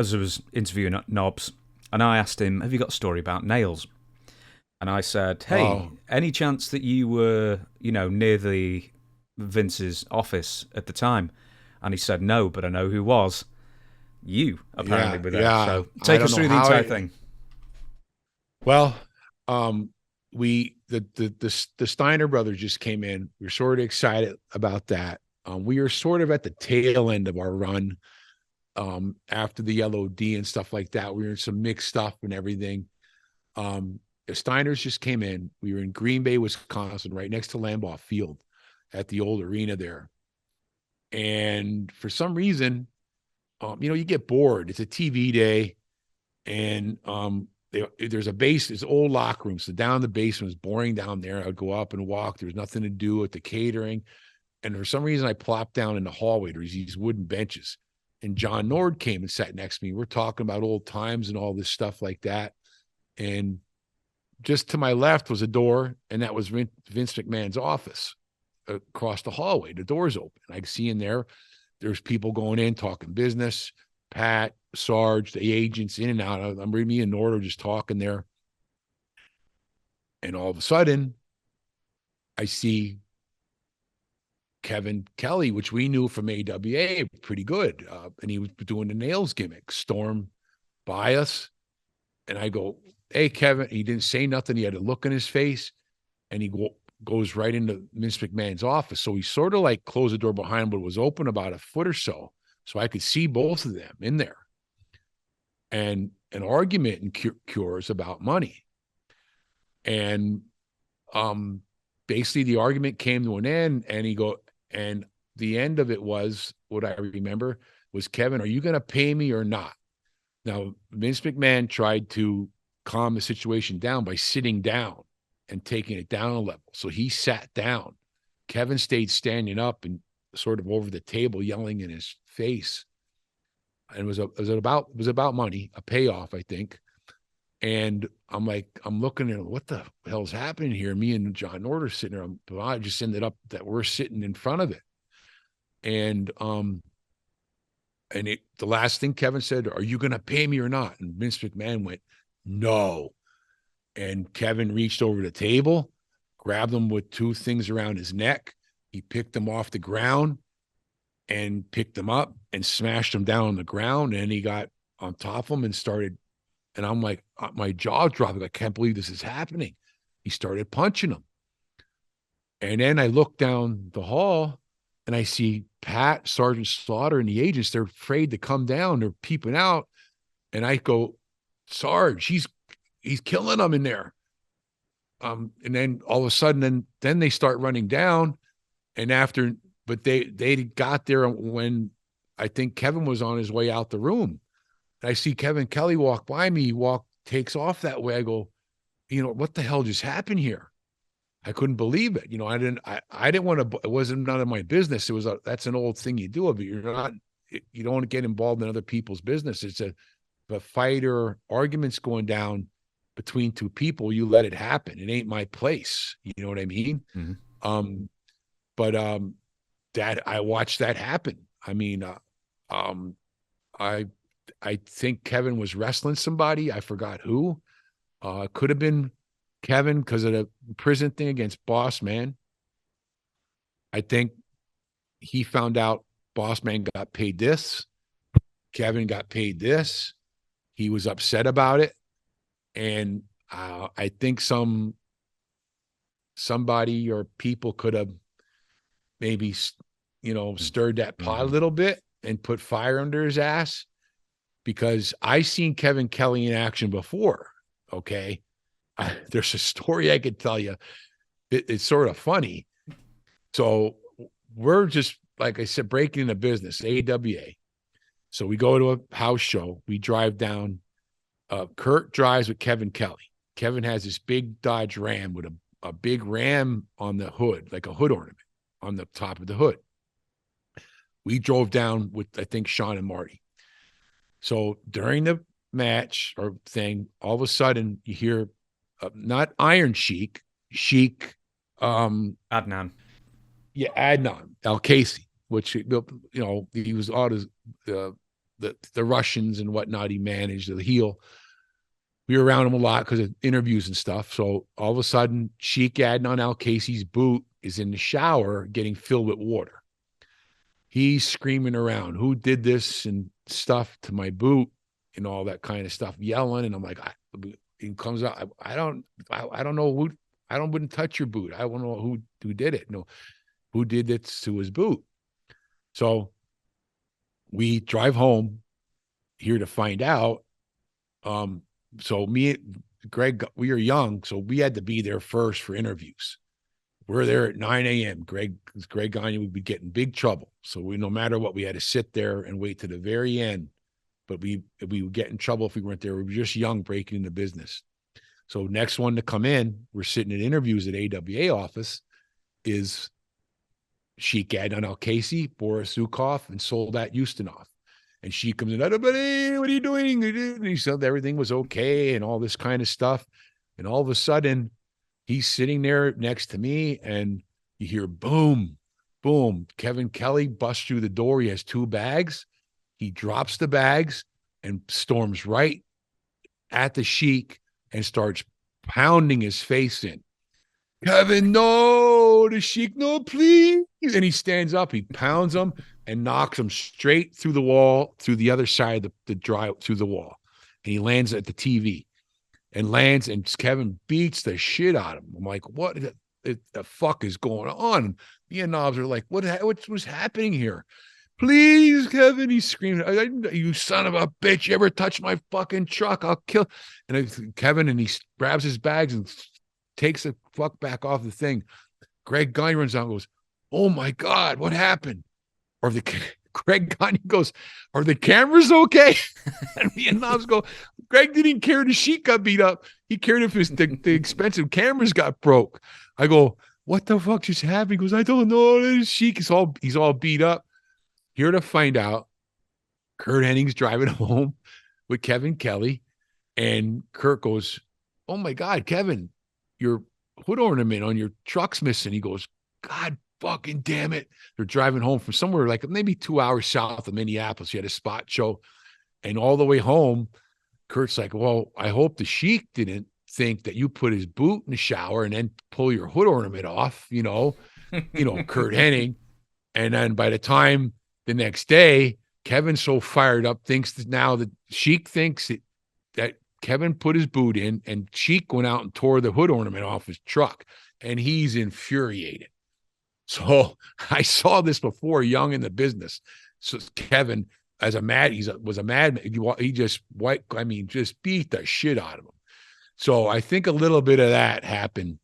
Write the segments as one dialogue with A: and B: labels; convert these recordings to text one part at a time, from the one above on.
A: as I was interviewing Knobs, and I asked him, "Have you got a story about Nailz?" And I said, "Hey,
B: Oh,
A: any chance that you were, near the Vince's office at the time?" And he said, "No, but I know who was. You apparently
B: yeah,
A: were there.
B: yeah.
A: So
B: I
A: take
B: don't
A: us
B: know
A: through the
B: how
A: entire
B: it.
A: thing."
B: Well, we the Steiner brothers just came in. We were sort of excited about that. We were sort of at the tail end of our run after the LOD and stuff like that. We were in some mixed stuff and everything. The Steiners just came in. We were in Green Bay, Wisconsin, right next to Lambeau Field at the old arena there. And for some reason, you get bored. It's a TV day, and there's a base, there's old locker room. So down in the basement, it was boring down there. I'd go up and walk. There was nothing to do at the catering. And for some reason, I plopped down in the hallway. There's these wooden benches. And John Nord came and sat next to me. We're talking about old times and all this stuff like that. And just to my left was a door, and that was Vince McMahon's office across the hallway. The door's open. I see in there, there's people going in, talking business. Pat, Sarge, the agents in and out. I'm reading me and Nord are just talking there. And all of a sudden, I see Kevin Kelly, which we knew from AWA pretty good. And he was doing the Nailz gimmick, storm by us. And I go, "Hey, Kevin." He didn't say nothing. He had a look in his face, and goes right into Vince McMahon's office. So he sort of like closed the door behind him, but it was open about a foot or so. So I could see both of them in there. And an argument cures about money. And um, basically the argument came to an end, and the end of it was what I remember was, "Kevin, are you going to pay me or not?" Now, Vince McMahon tried to calm the situation down by sitting down and taking it down a level. So he sat down. Kevin stayed standing up and sort of over the table, yelling in his face. And it was about money, a payoff, I think. And I'm like, I'm looking at what the hell's happening here. Me and John Nord are sitting there. I just ended up that we're sitting in front of it. And the last thing Kevin said, "Are you going to pay me or not?" And Vince McMahon went, "No." And Kevin reached over the table, grabbed him with two things around his neck. He picked him off the ground and picked him up and smashed him down on the ground. And he got on top of him and started. And I'm like, my jaw dropped. I can't believe this is happening. He started punching him. And then I look down the hall and I see Pat, Sergeant Slaughter, and the agents. They're afraid to come down. They're peeping out. And I go, "Sarge, he's killing them in there." And then all of a sudden, then they start running down. And after, but they got there when I think Kevin was on his way out the room. And I see Kevin Kelly walk by me. Takes off that way. I go, "What the hell just happened here?" I couldn't believe it. I didn't want to, it wasn't none of my business. That's an old thing you do, but you don't want to get involved in other people's business. It's a fight or arguments going down between two people. You let it happen. It ain't my place. You know what I mean?
A: Mm-hmm.
B: Um, but that I watched that happen. I mean, um, I I think Kevin was wrestling somebody. I forgot who. Could have been Kevin because of the prison thing against Boss Man. I think he found out Boss Man got paid this. Kevin got paid this. He was upset about it, and I think somebody or people could have maybe stirred that pot a
A: Mm-hmm.
B: little bit and put fire under his ass, because I seen Kevin Kelly in action before. Okay, there's a story I could tell you. It's sort of funny. So we're just, like I said, breaking into business, AWA. So we go to a house show. We drive down. Kurt drives with Kevin Kelly. Kevin has this big Dodge Ram with a big ram on the hood, like a hood ornament on the top of the hood. We drove down with, I think, Sean and Marty. So during the match or thing, all of a sudden you hear not Iron Sheik, Sheik,
A: Adnan.
B: yeah, Adnan Al Casey, which he was on his the Russians and whatnot. He managed the heel. We were around him a lot because of interviews and stuff. So all of a sudden, Sheik Adnan Al-Kaisi's boot is in the shower getting filled with water. He's screaming around, who did this and stuff to my boot and all that kind of stuff, yelling. And I'm like, he comes out. I don't know who, wouldn't touch your boot. I don't know who did it. No, who did this to his boot. So we drive home here to find out. So me, Greg, we were young, so we had to be there first for interviews. We're there at 9 a.m. Greg Gagne would be getting big trouble. So no matter what, we had to sit there and wait to the very end. But we would get in trouble if we weren't there. We were just young, breaking into business. So next one to come in, we're sitting in interviews at AWA office, is Sheik Adnan Al-Kaisi, Boris Zukov, and Soldat Ustinov. And she comes in, everybody, what are you doing? And he said everything was okay and all this kind of stuff. And all of a sudden, he's sitting there next to me, and you hear boom, boom. Kevin Kelly busts through the door. He has 2 bags. He drops the bags and storms right at the Sheik and starts pounding his face in. Kevin, no, the Sheik, no, please. And he stands up, he pounds him and knocks him straight through the wall, through the other side of the drive, through the wall. And he lands at the TV and Kevin beats the shit out of him. I'm like, what the fuck is going on? Me and Knobs are like, what was happening here? Please, Kevin, he's screaming, you son of a bitch, you ever touch my fucking truck, I'll kill. And Kevin, and he grabs his bags and takes the fuck back off the thing. Greg Gagne runs out and goes, oh my God, what happened? Or Greg Gagne goes, are the cameras okay? And me and Knobs go, Greg didn't care the Sheik got beat up. He cared if the expensive cameras got broke. I go, what the fuck just happened? He goes, I don't know. The Sheik he's all beat up. Here to find out, Kurt Hennig's driving home with Kevin Kelly, and Kurt goes, oh my God, Kevin, your hood ornament on your truck's missing. He goes, God fucking damn it. They're driving home from somewhere like maybe 2 hours south of Minneapolis. He had a spot show. And all the way home, Kurt's like, well, I hope the Sheik didn't think that you put his boot in the shower and then pull your hood ornament off, Kurt Hennig. And then by the time the next day, Kevin's so fired up, thinks that now that Sheik thinks that Kevin put his boot in, and Sheik went out and tore the hood ornament off his truck, and he's infuriated. So I saw this before, young in the business. So Kevin, was a madman. He just beat the shit out of him. So I think a little bit of that happened.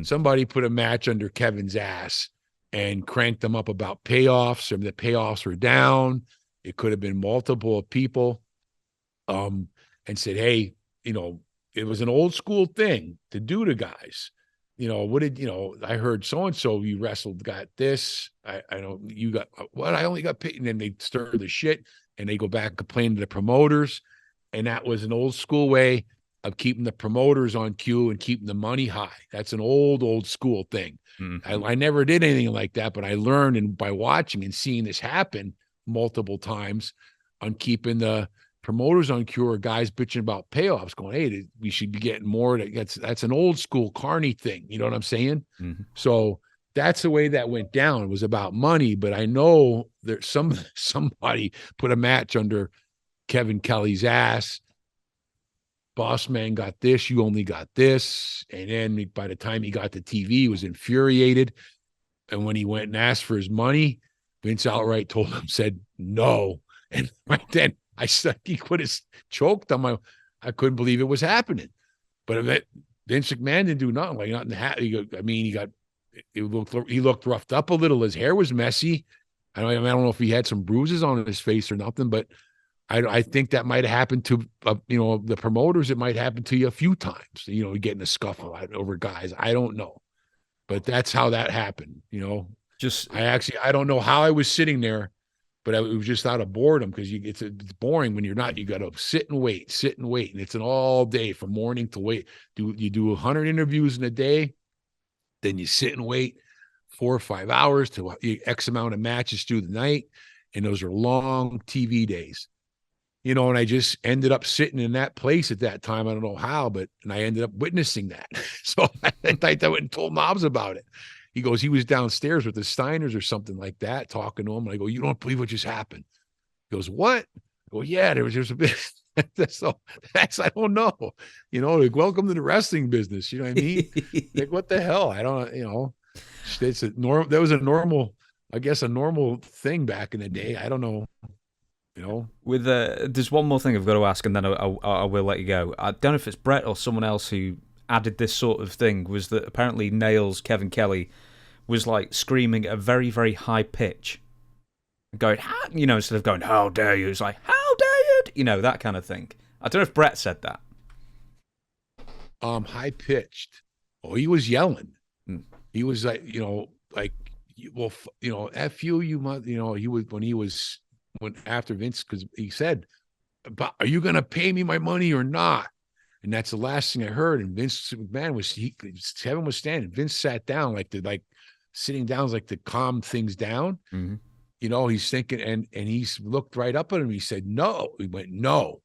B: Somebody put a match under Kevin's ass and cranked them up about payoffs, or the payoffs were down. It could have been multiple people, and said, hey, it was an old school thing to do to guys. I heard so-and-so you wrestled got this. I know you got what? I only got paid. And then they stir the shit and they go back and complain to the promoters. And that was an old school way of keeping the promoters on cue and keeping the money high. That's an old school thing. Mm-hmm. I never did anything like that, but I learned, and by watching and seeing this happen multiple times, on keeping the promoters on cue, or guys bitching about payoffs, going, hey, we should be getting more. That's an old school Carney thing. You know what I'm saying? Mm-hmm. So that's the way that went down. It was about money, but I know there's somebody put a match under Kevin Kelly's ass. Boss man got this, you only got this. And then by the time he got the TV, he was infuriated. And when he went and asked for his money, Vince outright said no. And right then I said, he could have choked on my, I couldn't believe it was happening. But Vince McMahon didn't do nothing. Like nothing happened. He looked roughed up a little. His hair was messy. I don't know if he had some bruises on his face or nothing, but I think that might have happened to, the promoters. It might happen to you a few times, getting a scuffle over guys. I don't know, but that's how that happened. I don't know how I was sitting there, but it was just out of boredom, because it's boring when you're not. You got to sit and wait, and it's an all day from morning to wait. You do 100 interviews in a day, then you sit and wait 4 or 5 hours to X amount of matches through the night, and those are long TV days. you know, and I just ended up sitting in that place at that time. I don't know how, and I ended up witnessing that. So I went and told Knobs about it. He goes, he was downstairs with the Steiners or something like that, talking to him. And I go, you don't believe what just happened? He goes, what? I go, yeah, there's a bit. So I don't know, you know, like, welcome to the wrestling business. You know what I mean? Like, what the hell? I don't, you know, it's a normal, that was a normal, I guess, a normal thing back in the day. I don't know. You know,
A: With there's one more thing I've got to ask, and then I will let you go. I don't know if it's Brett or someone else who added this sort of thing. Was that apparently Nailz Kevin Kelly was like screaming at a very very high pitch, going, you know, instead of going, "How dare you?" It's like, "How dare you?" You know, that kind of thing. I don't know if Brett said that.
B: high pitched. Oh, he was yelling.
A: Mm.
B: He was like, you know, like, well, you know, F you must, you know, when after Vince, because he said, but are you going to pay me my money or not? And that's the last thing I heard. And Vince McMahon Kevin was standing. Vince sat down, sitting down is like to calm things down.
A: Mm-hmm.
B: You know, he's thinking, and he looked right up at him. He said, no. He went, no.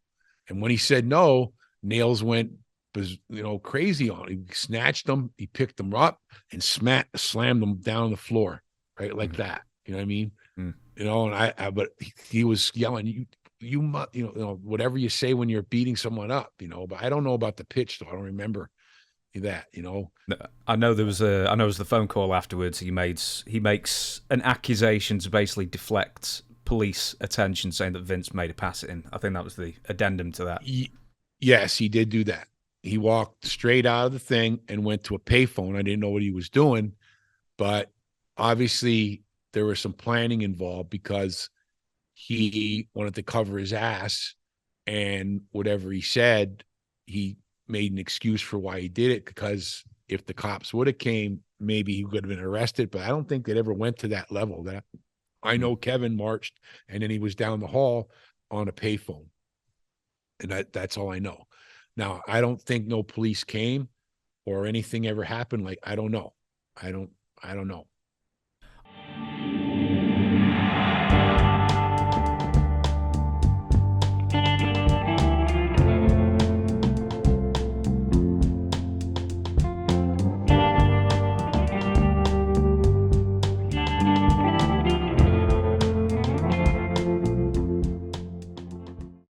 B: And when he said no, Nailz went, you know, crazy on him. He snatched them, he picked them up and slammed them down on the floor, right? Like that. You know what I mean?
A: Mm.
B: You know, and but he was yelling, you must, you know, whatever you say when you're beating someone up, you know, but I don't know about the pitch though. I don't remember that, you know.
A: I know there was I know it was the phone call afterwards. He makes an accusation to basically deflect police attention, saying that Vince made a pass at him. I think that was the addendum to that.
B: Yes, he did do that. He walked straight out of the thing and went to a payphone. I didn't know what he was doing, but obviously there was some planning involved because he wanted to cover his ass, and whatever he said, he made an excuse for why he did it, because if the cops would have came, maybe he would have been arrested, but I don't think it ever went to that level. That I know Kevin marched and then he was down the hall on a payphone. And that's all I know. Now, I don't think no police came or anything ever happened. Like, I don't know. I don't know.